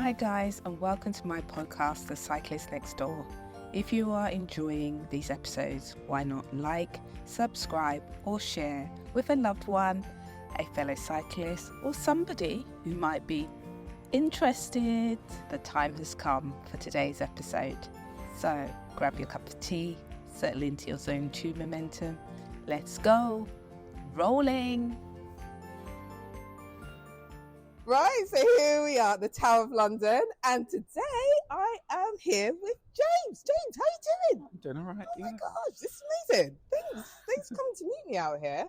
Hi guys, and welcome to my podcast, The Cyclist Next Door. If you are enjoying these episodes, why not like, subscribe or share with a loved one, a fellow cyclist or somebody who might be interested. The time has come for today's episode. So grab your cup of tea, settle into your zone 2 momentum. Let's go. Rolling. Right, so here we are at the Tower of London, and today I am here with James. James, how you doing? I'm doing all right. Oh my gosh, this is amazing. Things coming to meet me out here.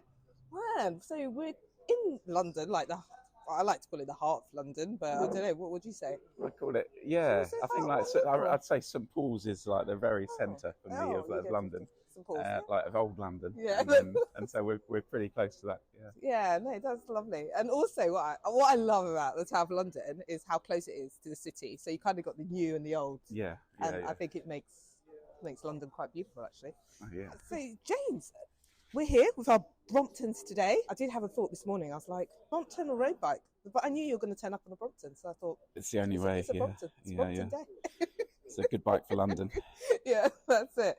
Man, so we're in London, I like to call it the heart of London, but I don't know, what would you say? I call it, yeah. I think I'd say St Paul's is like the very centre for me of London. St Paul's, like of old London. Yeah. And so we're pretty close to that. Yeah. Yeah, no, that's lovely. And also what I love about the Tower of London is how close it is to the city. So you kind of got the new and the old. Yeah. And I think it makes London quite beautiful, actually. Oh, yeah. So James, we're here with our Bromptons today. I did have a thought this morning. I was like, Brompton or road bike? But I knew you were going to turn up on a Brompton, so I thought it's the only way. It's a Brompton. It's a Brompton day. It's a good bike for London. Yeah, that's it.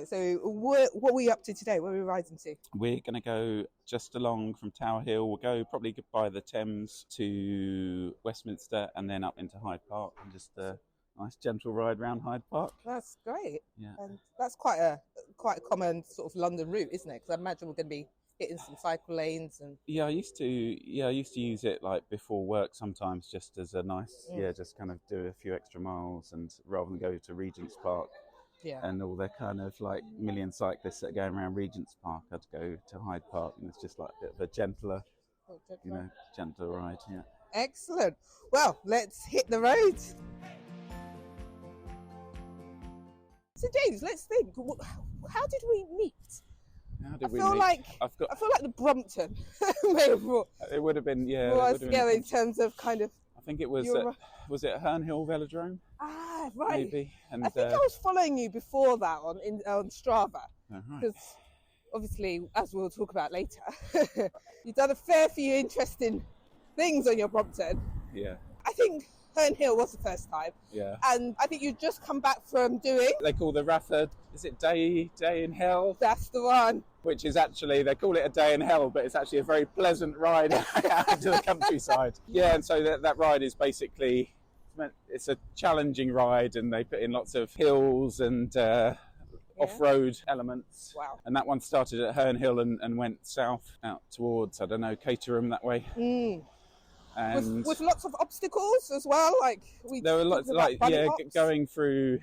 So what are we up to today? Where are we riding to? We're going to go just along from Tower Hill. We'll go probably by the Thames to Westminster and then up into Hyde Park and just a nice gentle ride around Hyde Park. That's great. Yeah. And that's quite a common sort of London route, isn't it? Because I imagine we're going to be hitting some cycle lanes and. Yeah, I used to use it like before work sometimes, just as a nice, just kind of do a few extra miles, and rather than go to Regent's Park. Yeah. And all the kind of like million cyclists that are going around Regent's Park, I'd go to Hyde Park, and it's just like a bit of a gentler ride. Yeah. Excellent. Well, let's hit the road. So James, let's think. How did we meet? I feel like the Brompton may have brought. It would have been, yeah. Brought us together in terms of kind of. I think it was. Was it Herne Hill Velodrome? Ah, right. Maybe. And I think I was following you before that on Strava. Because obviously, as we'll talk about later, you've done a fair few interesting things on your Brompton. Yeah. I think Herne Hill was the first time. Yeah. And I think you'd just come back from doing. They call the Rathard, is it Day in Hell? That's the one. Which is actually, they call it a day in hell, but it's actually a very pleasant ride out into the countryside. Yeah, and so that ride is basically, it's a challenging ride, and they put in lots of hills and off-road elements. Wow. And that one started at Herne Hill and went south out towards, I don't know, Caterham that way. Mm. And with lots of obstacles as well, there were lots going through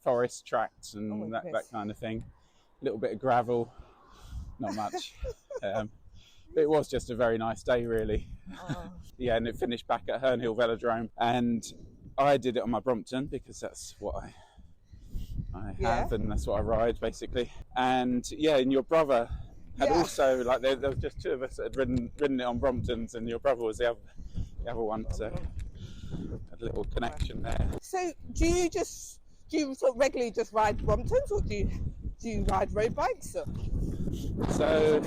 forest tracts and that kind of thing. A little bit of gravel, not much. But it was just a very nice day, really. Oh. Yeah, and it finished back at Herne Hill Velodrome, and I did it on my Brompton because that's what I have, and that's what I ride basically. And and your brother had also, like, there was just two of us that had ridden it on Bromptons, and your brother was the other one, so a little connection there. So do you sort of regularly just ride Bromptons, or do you ride road bikes? Or? So,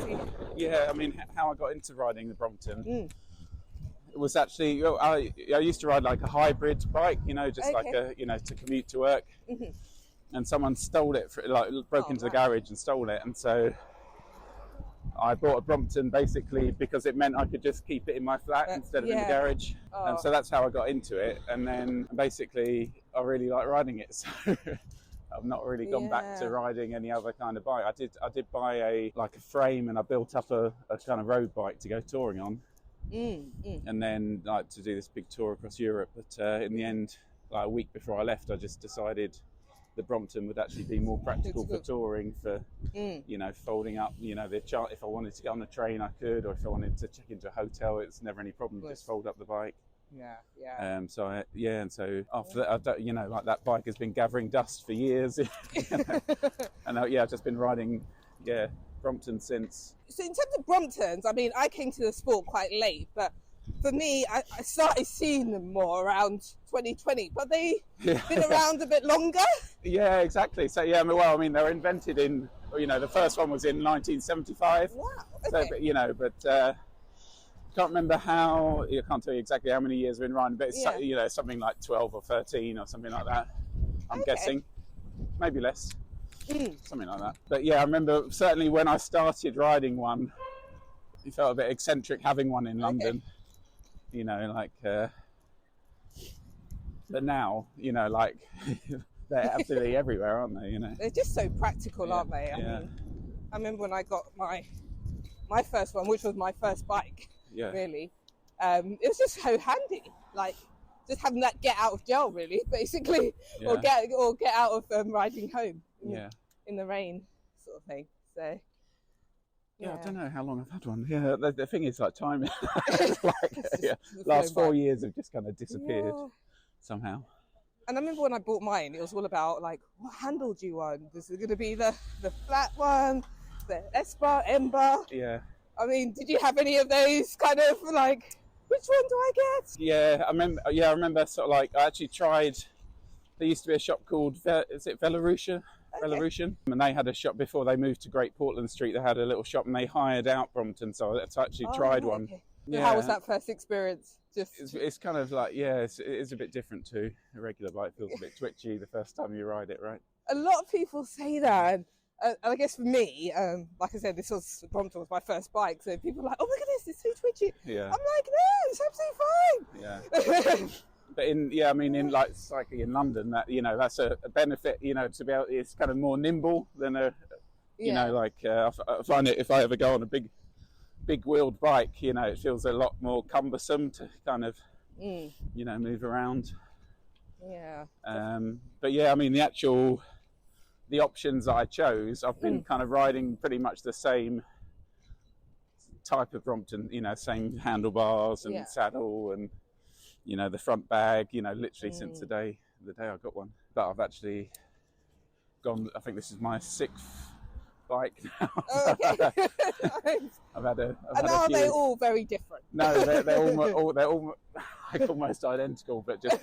I mean, how I got into riding the Brompton, it was actually, I used to ride like a hybrid bike, to commute to work. Mm-hmm. And someone stole it, broke into the garage and stole it. And so I bought a Brompton basically because it meant I could just keep it in my flat instead of in the garage. Oh. And so that's how I got into it. And then basically I really like riding it. So I've not really gone back to riding any other kind of bike. I did buy a frame, and I built up a kind of road bike to go touring on. And then to do this big tour across Europe. But in the end, a week before I left, I just decided the Brompton would actually be more practical for touring, for folding up the chart. If I wanted to get on a train, I could, or if I wanted to check into a hotel, it's never any problem. Just fold up the bike. And so after that, that bike has been gathering dust for years. And I've just been riding Brompton since. So in terms of Bromptons, I mean, I came to the sport quite late, but for me, I started seeing them more around 2020, but they've been around a bit longer. Yeah, exactly. So they were invented in, the first one was in 1975. Wow. Okay. So, Can't remember how. I can't tell you exactly how many years we've been riding, but it's something like 12 or 13 or something like that. I'm guessing, maybe less, something like that. But yeah, I remember certainly when I started riding one, it felt a bit eccentric having one in London. You know, like. But now, you know, like they're absolutely everywhere, aren't they? You know, they're just so practical, aren't they? I mean, I remember when I got my first one, which was my first bike. Really, it was just so handy. Like just having that get out of jail, really, basically, or get out of riding home. In the rain, sort of thing. So. Yeah, I don't know how long I've had one. Yeah, the thing is, like time. It's like, last 4 years have just kind of disappeared somehow. And I remember when I bought mine, it was all about like, what handle do you want? Is it going to be the flat one, the S-bar, M-bar? Yeah. I mean, did you have any of those kind of like, which one do I get? Yeah, I remember sort of like, I actually tried, there used to be a shop called, is it Velarusha? Belarusian, and they had a shop before they moved to Great Portland Street. They had a little shop and they hired out Brompton, so I actually tried one. Okay. Yeah. How was that first experience? It's kind of like, it's a bit different too. A regular bike feels a bit twitchy the first time you ride it, right? A lot of people say that, and I guess for me, like I said, Brompton was my first bike, so people are like, oh my goodness, it's so twitchy. Yeah. I'm like, no, it's absolutely fine. Yeah. But in like cycling in London, that that's a benefit. To be able, it's kind of more nimble than a, I find it if I ever go on a big wheeled bike, it feels a lot more cumbersome to kind of, move around. Yeah. But yeah, I mean the options I chose, I've been kind of riding pretty much the same type of Brompton, same handlebars and saddle and. The front bag, literally since the day I got one. But I've actually gone, I think this is my 6th bike now. Oh, okay. I've had a are few. They all very different? No, they're all like almost identical, but just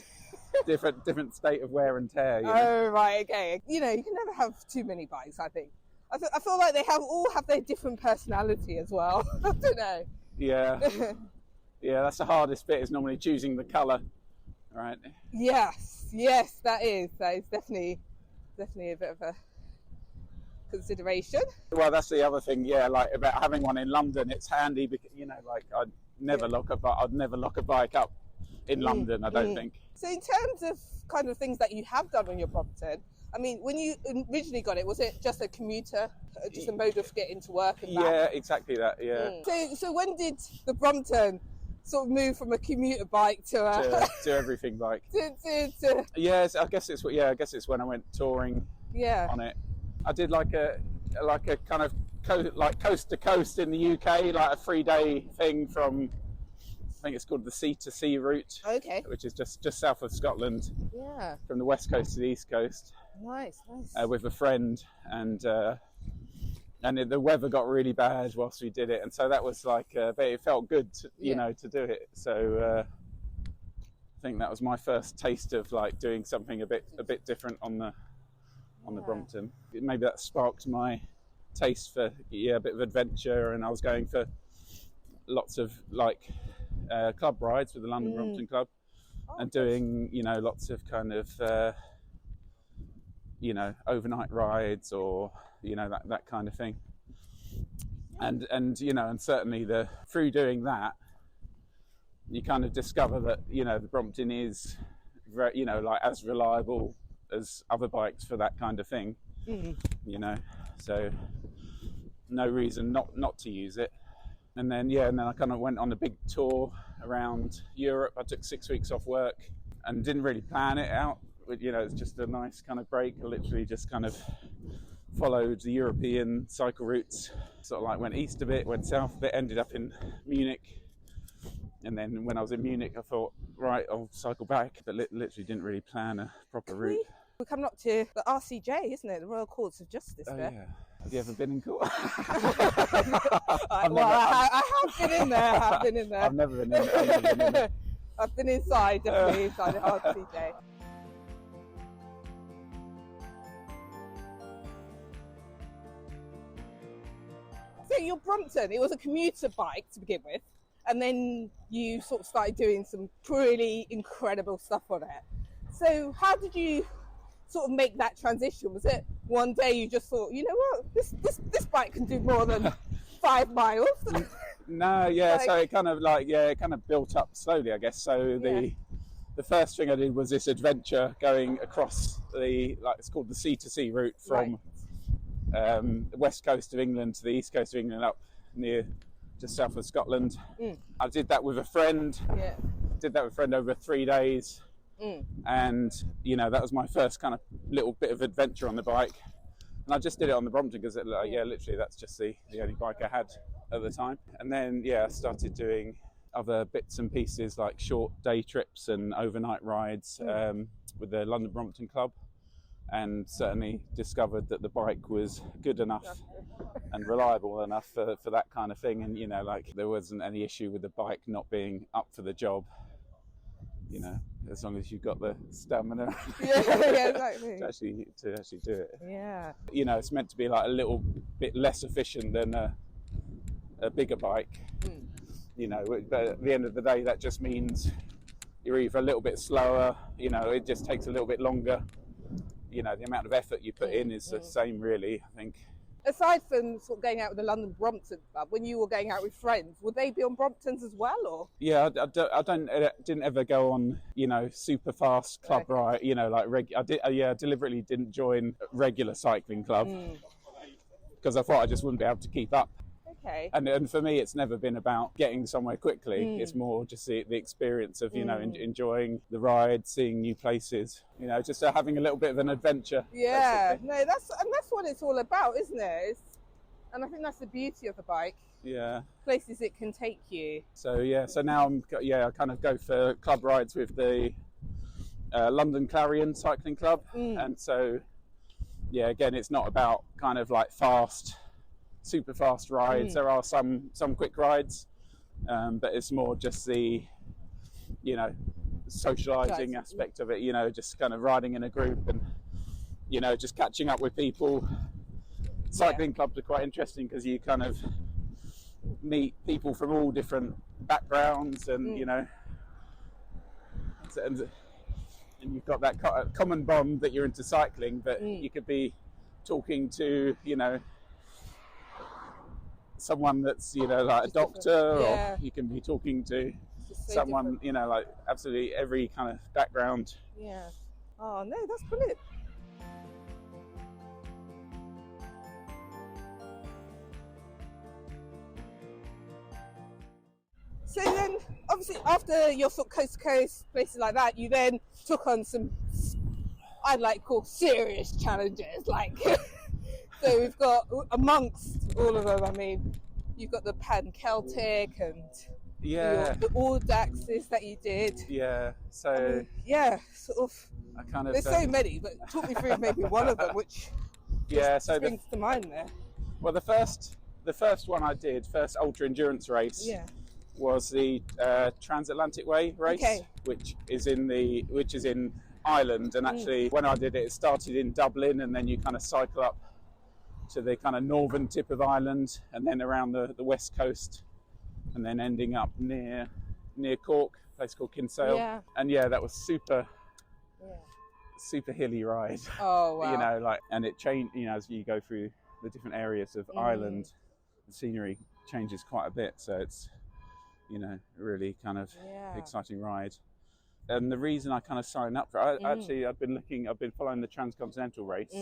different state of wear and tear. Oh, right, okay. You can never have too many bikes, I think. I feel like they all have their different personality as well. I don't know. Yeah. Yeah, that's the hardest bit, is normally choosing the colour, right? Yes, that is definitely a bit of a consideration. Well, that's the other thing, like about having one in London, it's handy because, like I'd never lock a bike up in London, I don't think. So in terms of kind of things that you have done on your Brompton, I mean, when you originally got it, was it just a commuter, just a mode of getting to work and back? Yeah, exactly that, yeah. So when did the Brompton sort of move from a commuter bike to everything bike? Yes, I guess it's when I went touring on it. I did like a kind of coast to coast in the UK, like a 3-day thing from, I think it's called the Sea to Sea route. Okay. Which is just south of Scotland. Yeah. From the west coast to the east coast. Nice. With a friend, and the weather got really bad whilst we did it, and so that was like, but it felt good, to do it. So I think that was my first taste of like doing something a bit different on the Brompton. Maybe that sparked my taste for a bit of adventure, and I was going for lots of like club rides with the London Brompton Club, and doing lots of kind of overnight rides or that kind of thing. And certainly through doing that, you kind of discover that the Brompton is very, like as reliable as other bikes for that kind of thing. So no reason not to use it. And then I kind of went on a big tour around Europe. I took 6 weeks off work and didn't really plan it out. It's just a nice kind of break. I literally just kind of followed the European cycle routes, sort of like went east a bit, went south a bit, ended up in Munich. And then when I was in Munich, I thought, right, I'll cycle back, but literally didn't really plan a proper route. We're coming up to the RCJ, isn't it? The Royal Courts of Justice there. Yeah. Have you ever been in court? I have been in there. I've never been in there. I've been inside, definitely inside the RCJ. So your Brompton, it was a commuter bike to begin with. and then you sort of started doing some pretty incredible stuff on it. So how did you sort of make that transition? Was it one day you just thought, you know what, this bike can do more than 5 miles? No, yeah. So it kind of built up slowly, I guess. So the first thing I did was this adventure going across it's called the sea to sea route from the west coast of England to the east coast of England, up near just south of Scotland. I did that with a friend. Did that with a friend over 3 days. And that was my first kind of little bit of adventure on the bike, and I just did it on the Brompton because literally that's just the only bike I had at the time. And then I started doing other bits and pieces like short day trips and overnight rides with the London Brompton Club, and certainly discovered that the bike was good enough and reliable enough for that kind of thing, and there wasn't any issue with the bike not being up for the job, as long as you've got the stamina exactly. to actually do it. It's meant to be like a little bit less efficient than a bigger bike. But at the end of the day, that just means you're either a little bit slower, it just takes a little bit longer. The amount of effort you put in is the same, really, I think. Aside from sort of going out with the London Brompton Club, when you were going out with friends, would they be on Bromptons as well, or? Yeah, I didn't ever go on, super fast club ride. I deliberately didn't join a regular cycling club because I thought I just wouldn't be able to keep up. Okay. And for me, it's never been about getting somewhere quickly. It's more just the experience of enjoying the ride, seeing new places. Just having a little bit of an adventure. Yeah, no, that's what it's all about, isn't it? And I think that's the beauty of the bike. Yeah. Places it can take you. So now I kind of go for club rides with the London Clarion Cycling Club, and so again, it's not about kind of like super fast rides. There are some quick rides, but it's more just the socializing aspect of it, just kind of riding in a group and just catching up with people. Cycling clubs are quite interesting because you kind of meet people from all different backgrounds, and and you've got that common bond that you're into cycling, but you could be talking to someone that's like a doctor, or you can be talking to someone like absolutely every kind of background. Oh no, that's brilliant. So then obviously after your sort of coast to coast places like that, you then took on some I'd like call serious challenges, like so we've got, amongst all of them, I mean, you've got the Pan Celtic and the Audaxes that you did. So sort of. I kind of. There's so many, but talk me through maybe one of them, which springs to mind there. Well, the first one I did, first ultra endurance race, was the Transatlantic Way race, which is in Ireland, and actually when I did it, it started in Dublin, and then you kind of cycle up to the kind of northern tip of Ireland, and then around the west coast, and then ending up near Cork, a place called Kinsale. And that was super hilly ride. Oh wow. And it changed, as you go through the different areas of Ireland, the scenery changes quite a bit, so it's really kind of exciting ride. And the reason I kind of signed up for it, I've been following the Transcontinental race,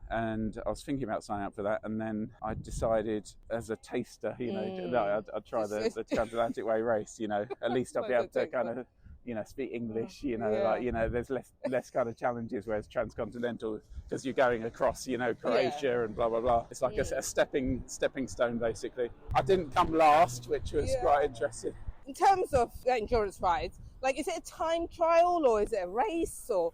and I was thinking about signing up for that, and then I decided as a taster, that I'd try the Transatlantic Way race, at least I'll be able to kind of, speak English, there's less kind of challenges, whereas Transcontinental, because you're going across, Croatia and blah, blah, blah. It's like a stepping stone, basically. I didn't come last, which was quite interesting. In terms of endurance rides, like, is it a time trial or is it a race, or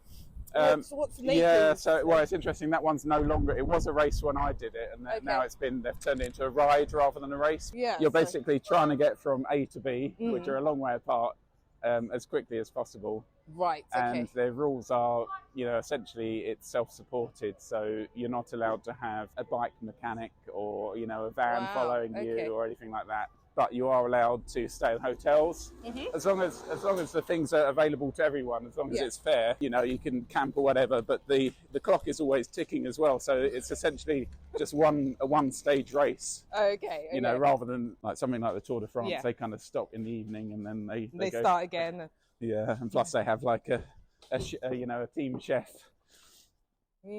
what's the nature? It's interesting. That one's no longer. It was a race when I did it, and now they've turned it into a ride rather than a race. You're basically trying to get from A to B, which are a long way apart, as quickly as possible. Right. And the rules are, essentially it's self-supported, so you're not allowed to have a bike mechanic or a van following you or anything like that. but you are allowed to stay in hotels as long as the things are available to everyone, as long as it's fair. You know, you can camp or whatever, but the clock is always ticking as well. So it's essentially just a one stage race. Okay. You know, rather than like something like the Tour de France, they kind of stop in the evening and then they go, start again. Yeah, and plus they have like a team chef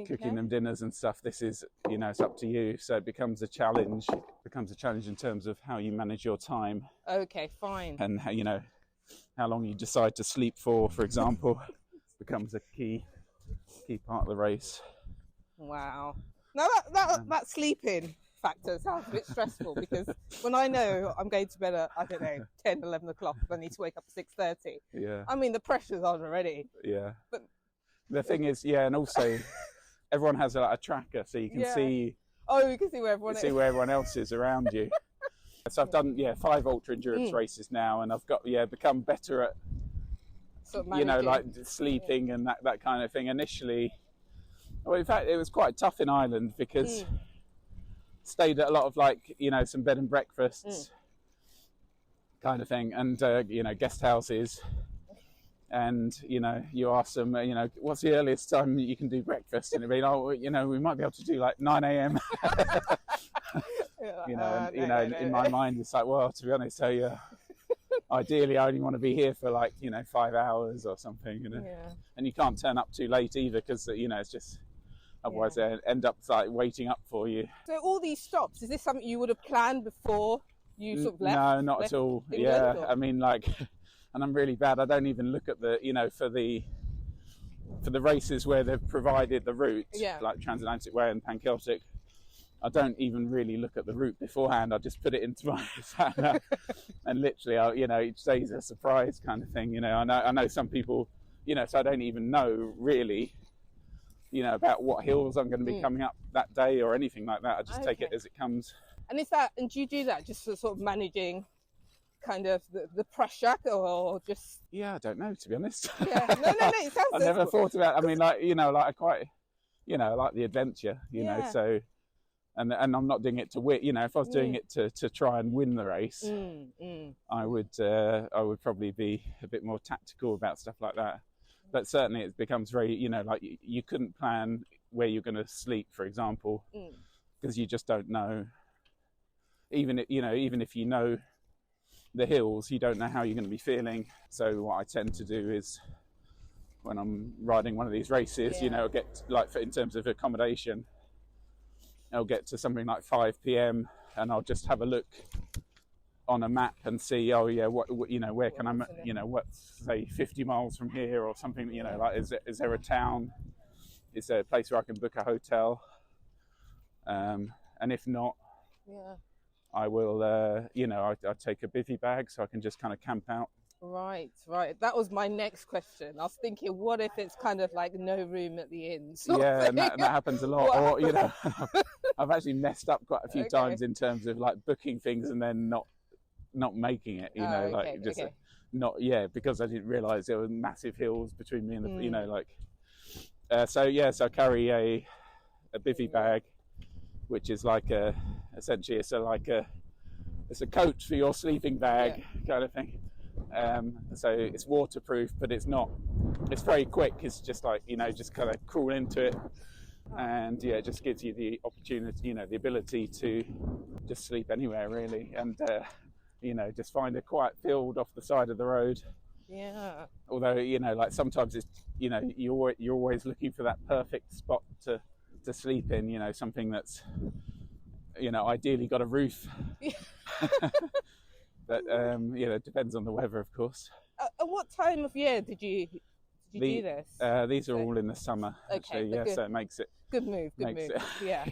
cooking them dinners and stuff. This is, you know, it's up to you. So it becomes a challenge. It becomes a challenge in terms of how you manage your time. Okay, fine. And how, you know, how long you decide to sleep for example, becomes a key part of the race. Wow. Now that sleeping factor sounds a bit stressful, because when I know I'm going to bed at, I don't know, 10, 11 o'clock, I need to wake up at 6:30. Yeah. I mean, the pressure's on already. Yeah. But the thing is, and also everyone has a tracker, so you can see. Oh, you can see where everyone else is around you. So I've done 5 ultra endurance races now, and I've got become better at sort of you know, like sleeping and that kind of thing. Initially, well, in fact, it was quite tough in Ireland because stayed at a lot of like, you know, some bed and breakfasts kind of thing, and you know, guest houses. And, you know, you ask them, you know, what's the earliest time you can do breakfast? And it'd be like, oh, you know, we might be able to do like 9 a.m. You know, in my mind, it's like, well, to be honest, ideally, I only want to be here for like, you know, 5 hours or something, you know. Yeah. And you can't turn up too late either, because, you know, it's just, otherwise they end up like waiting up for you. So all these stops, is this something you would have planned before you sort of left? No, not at all. England, I mean, like... And I'm really bad. I don't even look at the, you know, for the races where they've provided the route, like Transatlantic Way and Pan-Celtic. I don't even really look at the route beforehand. I just put it into my sat nav, and literally, you know, each day is a surprise kind of thing. You know, I know some people, you know, so I don't even know really, you know, about what hills I'm going to be coming up that day or anything like that. I just take it as it comes. And do you do that just for sort of managing kind of the pressure, or just... I don't know, to be honest. No, it sounds I never thought about it. I mean, like, you know, like I quite, you know, I like the adventure, you know, so, and I'm not doing it to win, you know. If I was doing it to try and win the race, I would probably be a bit more tactical about stuff like that. But certainly it becomes very, you know, like you couldn't plan where you're going to sleep, for example, because you just don't know. Even if you know the hills, you don't know how you're going to be feeling. So what I tend to do is, when I'm riding one of these races, you know, get like, in terms of accommodation, I'll get to something like 5 p.m. and I'll just have a look on a map and see, what you know, where can I, you know, what's, say, 50 miles from here or something, you know, like, is there a town, is there a place where I can book a hotel, and if not, I will, you know, I take a bivvy bag so I can just kind of camp out. Right. That was my next question. I was thinking, what if it's kind of like no room at the inn? And that happens a lot. Or, you know, I've actually messed up quite a few times in terms of like booking things and then not making it, you know, like just not, because I didn't realise there were massive hills between me and the, you know, like, so I carry a bivvy bag, which is like essentially it's a coat for your sleeping bag kind of thing. So it's waterproof, but it's very quick. It's just like, you know, just kind of crawl into it, and it just gives you the opportunity, you know, the ability to just sleep anywhere really, and you know, just find a quiet field off the side of the road. Although, you know, like sometimes it's, you know, you're always looking for that perfect spot to sleep in, you know, something that's, you know, ideally got a roof. But you know, it depends on the weather, of course. At what time of year did you do this? These are all in the summer, actually. So it makes it good move. Yeah.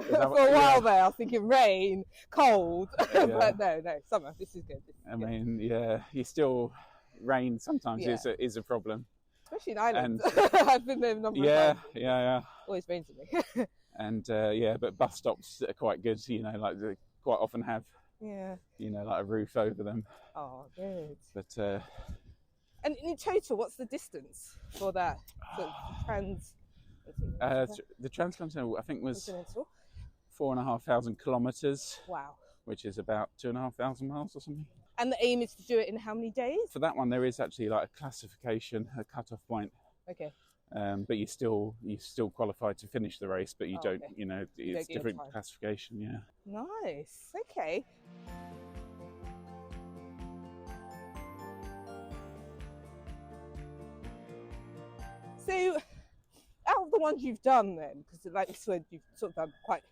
For a while there, I was thinking rain, cold, but no, summer. This is good. I mean, you still, rain sometimes is a problem. Especially in Ireland. I've been there a number of times. Yeah. Always rains to me. And but bus stops are quite good, you know, like they quite often have, you know, like a roof over them. Oh, good. But and in total, what's the distance for that the transcontinental, I think, was 4,500 kilometres. Wow. which is about 2,500 miles or something. And the aim is to do it in how many days? For that one, there is actually like a classification, a cut-off point. Okay. But you still qualify to finish the race, but you don't. Okay. You know, it's different classification. Yeah. Nice. Okay. So, out of the ones you've done, then, because like you said, you've sort of done quite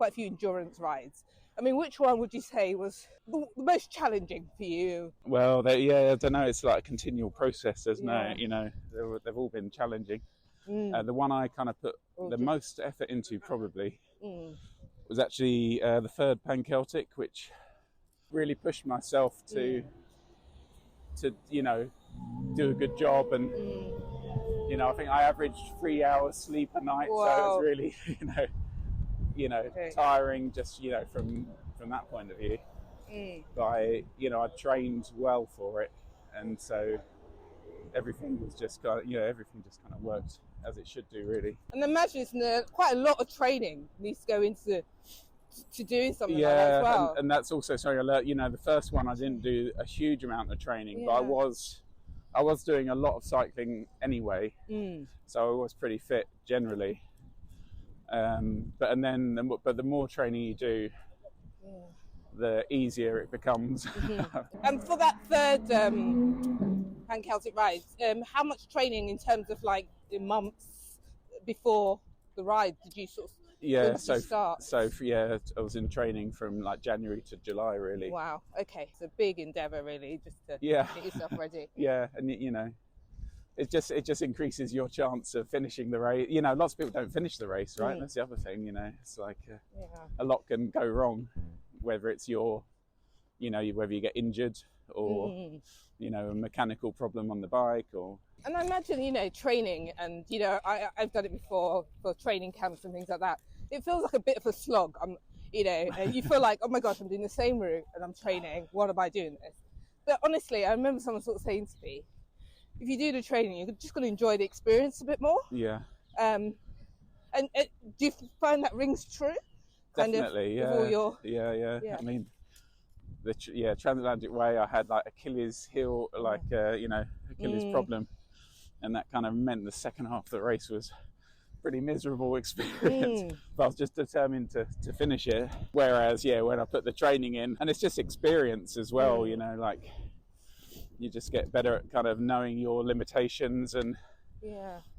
a few endurance rides. I mean, which one would you say was the most challenging for you? Well, I don't know. It's like a continual process, isn't it? You know, they've all been challenging. The one I kind of put the most effort into probably was actually the third Pan-Celtic, which really pushed myself to you know, do a good job. And you know, I think I averaged 3 hours sleep a night. Wow. So it was really tiring just, you know, from that point of view. But I trained well for it, and so everything was just kind of, everything just kind of worked as it should do, really. And I imagine it's quite a lot of training needs to go into doing something like that as well. And that's also, sorry, alert, you know, the first one I didn't do a huge amount of training, but I was doing a lot of cycling anyway, so I was pretty fit generally. But the more training you do, the easier it becomes. And for that third Pan-Celtic ride, how much training in terms of like the months before the ride did you sort of start? So I was in training from like January to July, really. Wow. Okay, it's a big endeavour, really, just to get yourself ready. Yeah, and you know, it just increases your chance of finishing the race. You know, lots of people don't finish the race, right? That's the other thing. You know, it's like a lot can go wrong, whether it's whether you get injured or you know, a mechanical problem on the bike or. And I imagine, you know, training, and you know, I've done it before for training camps and things like that. It feels like a bit of a slog. You know, and you feel like, oh my gosh, I'm doing the same route and I'm training. What am I doing this? But honestly, I remember someone sort of saying to me, if you do the training, you're just going to enjoy the experience a bit more. Yeah. And do you find that rings true? Definitely, yeah. I mean, the transatlantic way, I had like Achilles heel, Achilles problem, and that kind of meant the second half of the race was a pretty miserable experience. But I was just determined to finish it. Whereas, when I put the training in, and it's just experience as well, you know, like you just get better at kind of knowing your limitations and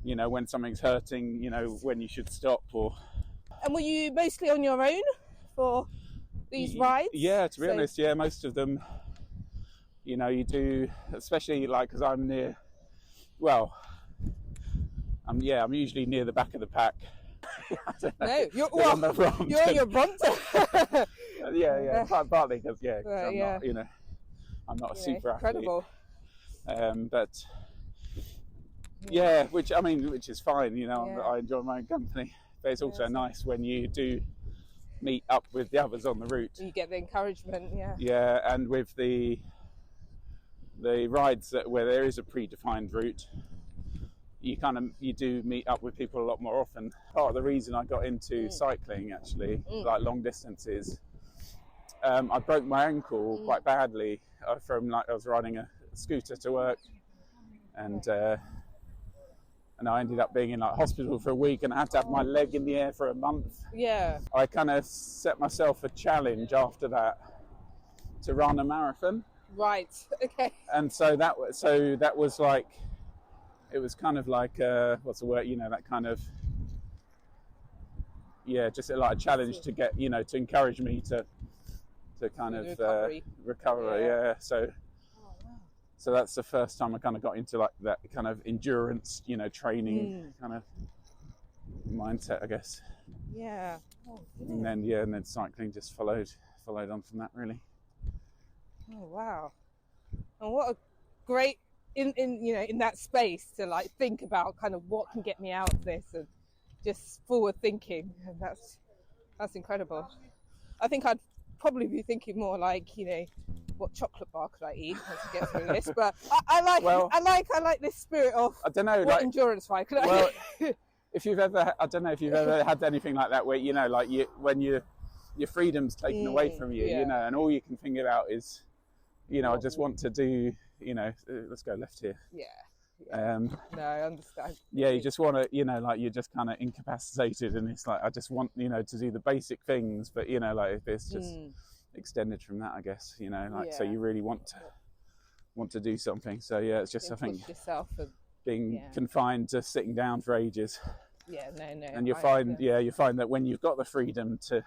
you know, when something's hurting, you know, when you should stop. And were you mostly on your own for these rides? Yeah, to be honest, most of them, you know, you do, especially like, because I'm near, I'm usually near the back of the pack. No, you're on your Brompton. Partly because I'm not, you know, I'm not a super incredible. athlete. But which is fine, you know. I enjoy my own company, but it's also nice when you do meet up with the others on the route. You get the encouragement, and with the rides where there is a predefined route, you do meet up with people a lot more often. Part of the reason I got into cycling, actually, like long distances, I broke my ankle quite badly I was riding a scooter to work, and I ended up being in like hospital for a week, and I had to have my leg in the air for a month. Yeah. I kind of set myself a challenge after that to run a marathon. Right. Okay. And so that was like, it was kind of like what's the word? You know, that kind of just like a challenge to get, you know, to encourage me to kind of recover. Yeah. So that's the first time I kind of got into like that kind of endurance, you know, training kind of mindset, I guess. Yeah. Oh, and then cycling just followed on from that, really. Oh wow! And what a great in that space to like think about kind of what can get me out of this, and just forward thinking. And that's incredible. I think I'd probably be thinking more like, you know, what chocolate bar could I eat to get through this? But I like this spirit of, I don't know, what like endurance ride could I if you've ever, I don't know if you've ever had anything like that where, you know, like when you're your freedom's taken away from you, you know, and all you can think about is, you know, I just want to do, you know, let's go left here. No, I understand. Yeah, you just want to, you know, like you're just kind of incapacitated, and it's like I just want, you know, to do the basic things, but you know, like it's just extended from that, I guess, you know, like so you really want to do something. So yeah, it's just I think yourself and, being confined to sitting down for ages. Yeah, no. And you find that when you've got the freedom to,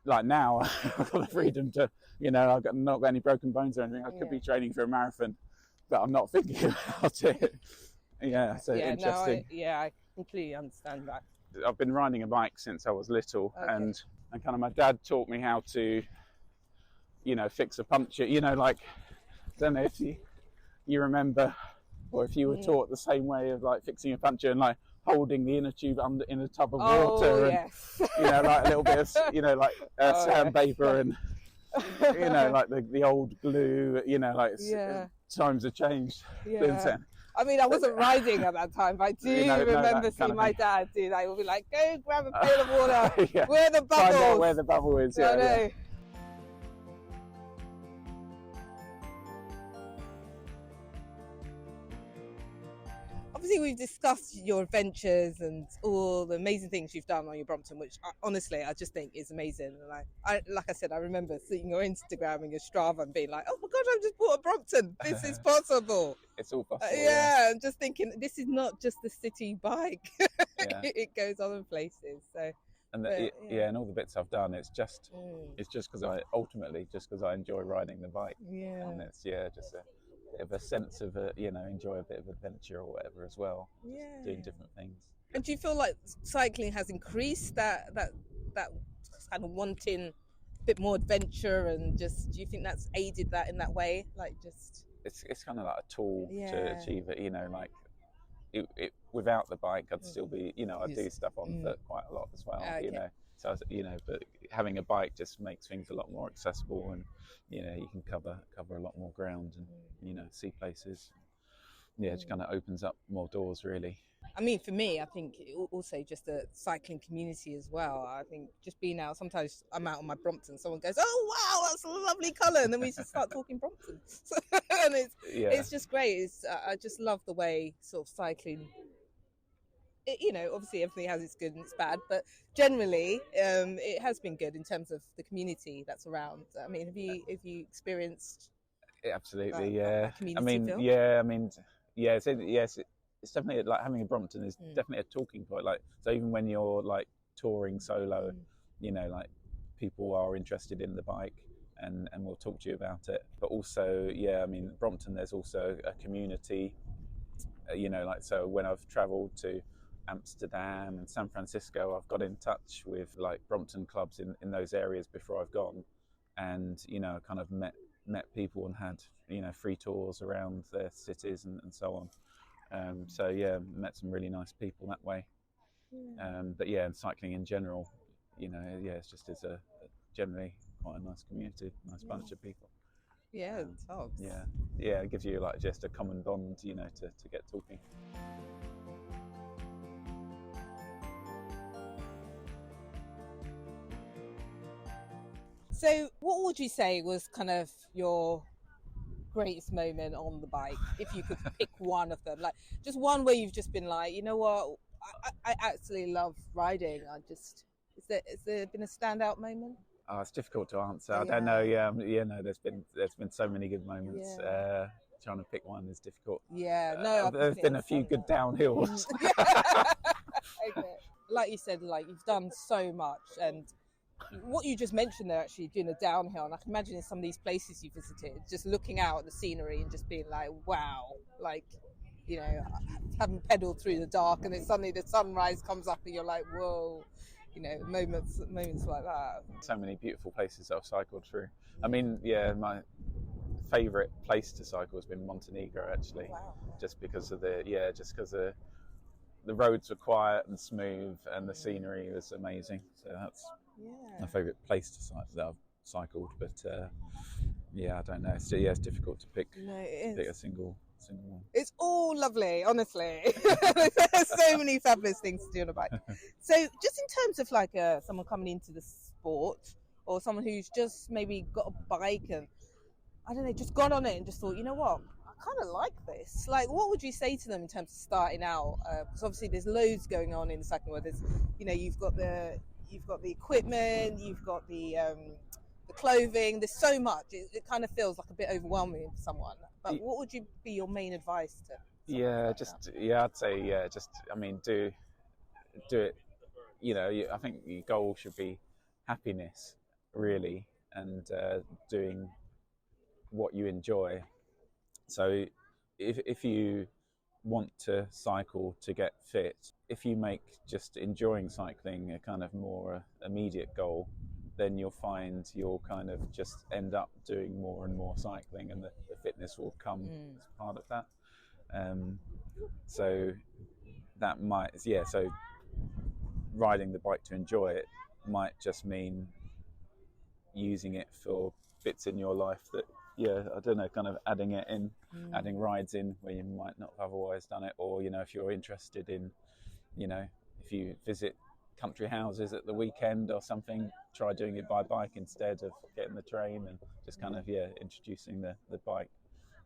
like now, I've got the freedom to, you know, not got any broken bones or anything. I could be training for a marathon, but I'm not thinking about it. Yeah, so interesting. I completely understand that. I've been riding a bike since I was little, and kind of my dad taught me how to, you know, fix a puncture. You know, like, I don't know if you remember, or if you were taught the same way of like fixing a puncture and like holding the inner tube under in a tub of water, and you know, like a little bit of, you know, like sandpaper and you know, like the old glue. You know, like times have changed since then. I mean, I wasn't riding at that time, but I do remember seeing my dad do that. He would be like, "Go grab a pail of water. Where the bubble? Find out where the bubble is." Yeah. Obviously, we've discussed your adventures and all the amazing things you've done on your Brompton, which honestly I just think is amazing. And like I said, I remember seeing your Instagram and your Strava and being like, "Oh my God, I've just bought a Brompton. This is possible." It's all possible. I'm just thinking, this is not just a city bike. It goes other places. So. And and all the bits I've done, it's just because I enjoy riding the bike. Yeah. And it's just a bit of a sense of enjoy a bit of adventure or whatever as well. Yeah. Just doing different things. And do you feel like cycling has increased that kind of wanting a bit more adventure, and just do you think that's aided that in that way? Like just it's kind of like a tool to achieve it. You know, like it without the bike, I'd still be, you know, I do stuff on foot quite a lot as well. You know, so but having a bike just makes things a lot more accessible, and you know, you can cover a lot more ground, and you know, see places. Yeah, it just kind of opens up more doors, really. I mean, for me, I think also just the cycling community as well. I think just being out, sometimes I'm out on my Brompton, someone goes, "Oh wow, that's a lovely colour," and then we just start talking Brompton. And it's just great. I just love the way sort of cycling, you know, obviously everything has its good and its bad, but generally it has been good in terms of the community that's around. I mean, have you experienced absolutely that community feel? It's definitely like having a Brompton is definitely a talking point. Like, so even when you're like touring solo, you know, like people are interested in the bike and will talk to you about it. But also, I mean, Brompton, there's also a community, you know, like, so when I've traveled to Amsterdam and San Francisco, I've got in touch with like Brompton clubs in those areas before I've gone, and you know, kind of met people and had, you know, free tours around their cities and so on. So met some really nice people that way. But and cycling in general, you know, it's a generally quite a nice community, nice bunch of people. It helps. It gives you like just a common bond, you know, to get talking. So what would you say was kind of your greatest moment on the bike, if you could pick one of them, like just one where you've just been like, you know what, I absolutely love riding? Is there been a standout moment? Oh, it's difficult to answer. I don't know. No, there's been so many good moments. Trying to pick one is difficult. There's been a few good downhills. Okay. Like you said, like you've done so much, and what you just mentioned there, actually doing a downhill, and I can imagine in some of these places you visited, just looking out at the scenery and just being like, wow, like, you know, having pedaled through the dark and then suddenly the sunrise comes up and you're like, whoa, you know, moments like that. So many beautiful places I've cycled through. I mean, my favourite place to cycle has been Montenegro, actually. Wow. Just because of the roads were quiet and smooth and the scenery was amazing. So that's my favourite place to cycle that I've cycled. But I don't know. It's difficult to pick a single one. It's all all lovely, honestly. There's so many fabulous things to do on a bike. So just in terms of like someone coming into the sport, or someone who's just maybe got a bike and, I don't know, just got on it and just thought, you know what, I kind of like this. Like, what would you say to them in terms of starting out? Because obviously there's loads going on in the cycling world. There's, you know, you've got the equipment, you've got the clothing. There's so much. It kind of feels like a bit overwhelming for someone. But what would be your main advice to? I'd say I mean, do it. You know, I think your goal should be happiness, really, and doing what you enjoy. So if you want to cycle to get fit, if you make just enjoying cycling a kind of more immediate goal, then you'll find you'll kind of just end up doing more and more cycling, and the fitness will come as part of that. So that might, so riding the bike to enjoy it might just mean using it for bits in your life that, I don't know, kind of adding it in, adding rides in where you might not have otherwise done it. Or, you know, if you're interested in, you know, if you visit country houses at the weekend or something, try doing it by bike instead of getting the train, and just kind of, introducing the bike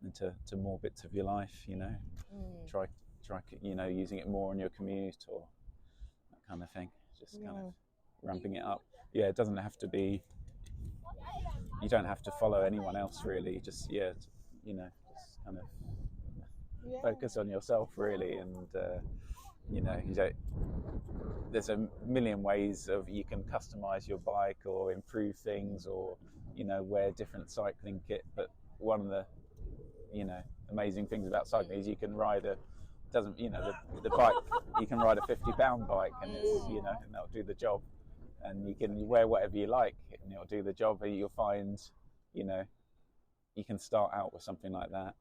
into more bits of your life, you know. Try, you know, using it more on your commute or that kind of thing. Just kind of ramping it up. Yeah, it doesn't have to be, you don't have to follow anyone else really, just you know, just kind of focus on yourself really, and you know, there's a million ways of you can customize your bike or improve things, or, you know, wear different cycling kit. But one of the, you know, amazing things about cycling is you can ride the bike, you can ride a 50-pound bike, and it's, you know, and that'll do the job. And you can wear whatever you like and it'll do the job. And you'll find, you know, you can start out with something like that,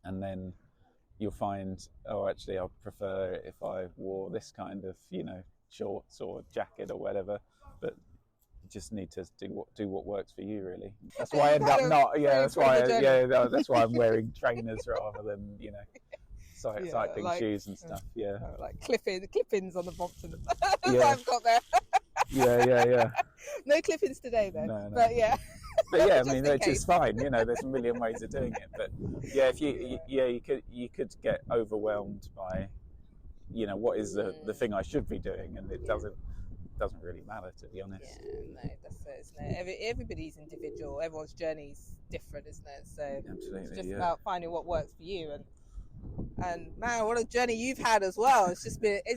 and then you'll find, oh, actually I prefer it if I wore this kind of, you know, shorts or jacket or whatever. But you just need to do what works for you really. That's why I end up that's why I'm wearing trainers rather than, you know, cycling shoes and stuff. Like clip-ins on the Brompton. That's what I've got there. Yeah. No clip-ins today though. No. But yeah. But yeah, I mean, it's just fine. You know, there's a million ways of doing it. But yeah, if you could get overwhelmed by, you know, what is the thing I should be doing, and it doesn't really matter, to be honest. Yeah, no, that's it, isn't it? Everybody's individual. Everyone's journey's different, isn't it? So absolutely, it's just about finding what works for you. And man, what a journey you've had as well. It's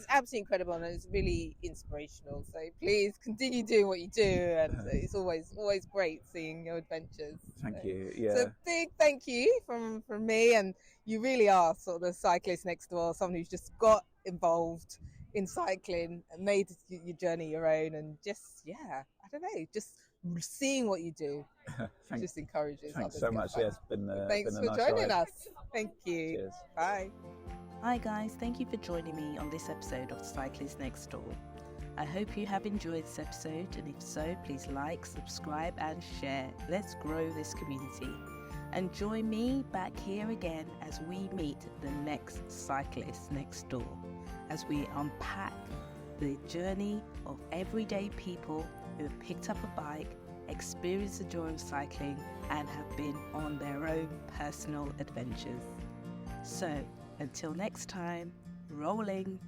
absolutely incredible, and it's really inspirational. So please continue doing what you do, and it's always great seeing your adventures. Thank you. Yeah. So big thank you from me, and you really are sort of the cyclist next door, someone who's just got involved in cycling and made your journey your own, and just I don't know, just seeing what you do just encourages. Thanks so much. Yeah, it's been thanks been a for nice joining ride. us. Thank you. Cheers. Bye. Hi guys, thank you for joining me on this episode of Cyclist Next Door. I hope you have enjoyed this episode, and if so, please like, subscribe and share. Let's grow this community. And join me back here again as we meet the next cyclist next door, as we unpack the journey of everyday people who have picked up a bike, experienced the joy of cycling, and have been on their own personal adventures. So, until next time, rolling.